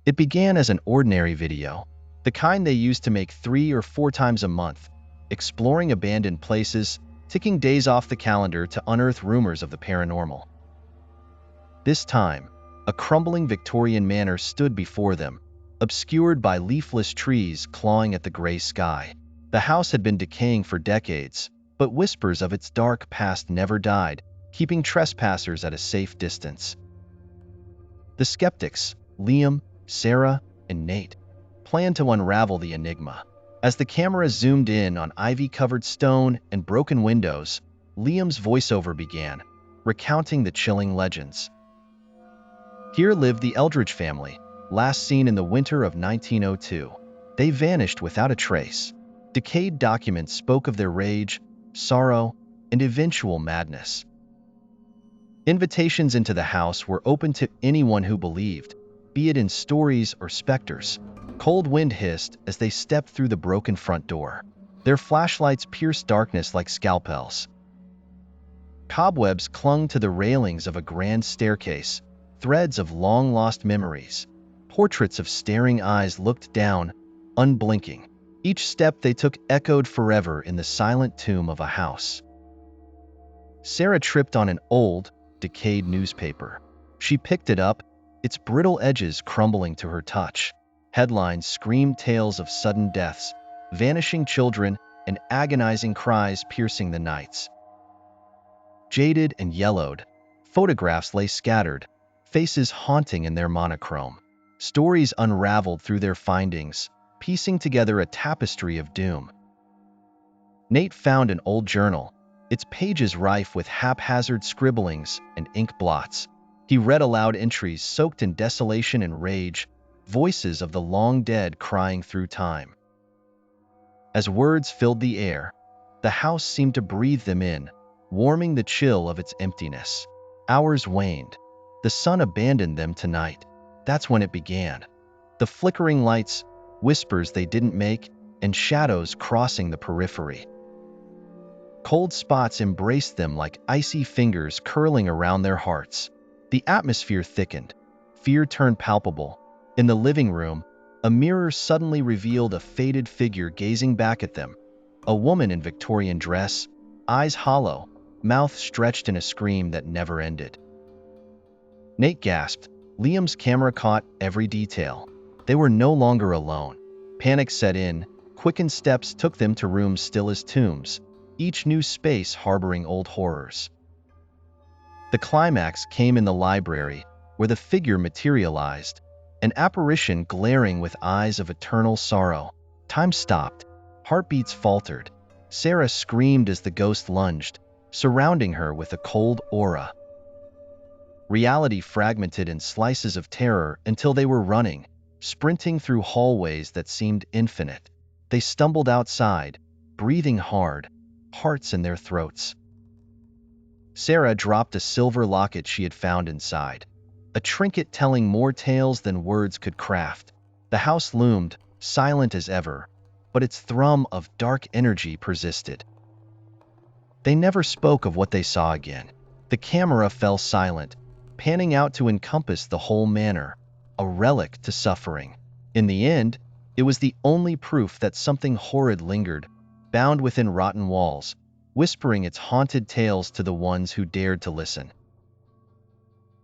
It began as an ordinary video, the kind they used to make 3 or 4 times a month, exploring abandoned places, ticking days off the calendar to unearth rumors of the paranormal. This time, a crumbling Victorian manor stood before them, obscured by leafless trees clawing at the gray sky. The house had been decaying for decades, but whispers of its dark past never died, keeping trespassers at a safe distance. The skeptics, Liam, Sarah, and Nate, planned to unravel the enigma. As the camera zoomed in on ivy-covered stone and broken windows, Liam's voiceover began, recounting the chilling legends. Here lived the Eldridge family, last seen in the winter of 1902. They vanished without a trace. Decayed documents spoke of their rage, sorrow, and eventual madness. Invitations into the house were open to anyone who believed, be it in stories or specters. Cold wind hissed as they stepped through the broken front door. Their flashlights pierced darkness like scalpels. Cobwebs clung to the railings of a grand staircase, threads of long-lost memories. Portraits of staring eyes looked down, unblinking. Each step they took echoed forever in the silent tomb of a house. Sarah tripped on an old, decayed newspaper. She picked it up, its brittle edges crumbling to her touch. Headlines screamed tales of sudden deaths, vanishing children, and agonizing cries piercing the nights. Jaded and yellowed, photographs lay scattered, faces haunting in their monochrome. Stories unraveled through their findings, piecing together a tapestry of doom. Nate found an old journal, its pages rife with haphazard scribblings and ink blots. He read aloud entries soaked in desolation and rage, voices of the long dead crying through time. As words filled the air, the house seemed to breathe them in, warming the chill of its emptiness. Hours waned. The sun abandoned them tonight. That's when it began. The flickering lights, whispers they didn't make, and shadows crossing the periphery. Cold spots embraced them like icy fingers curling around their hearts. The atmosphere thickened. Fear turned palpable. In the living room, a mirror suddenly revealed a faded figure gazing back at them. A woman in Victorian dress, eyes hollow, mouth stretched in a scream that never ended. Nate gasped. Liam's camera caught every detail. They were no longer alone. Panic set in. Quickened steps took them to rooms still as tombs, each new space harboring old horrors. The climax came in the library, where the figure materialized, an apparition glaring with eyes of eternal sorrow. Time stopped. Heartbeats faltered. Sarah screamed as the ghost lunged, surrounding her with a cold aura. Reality fragmented in slices of terror until they were running, sprinting through hallways that seemed infinite. They stumbled outside, breathing hard, hearts in their throats. Sarah dropped a silver locket she had found inside, a trinket telling more tales than words could craft. The house loomed, silent as ever, but its thrum of dark energy persisted. They never spoke of what they saw again. The camera fell silent, panning out to encompass the whole manor, a relic to suffering. In the end, it was the only proof that something horrid lingered, bound within rotten walls, whispering its haunted tales to the ones who dared to listen.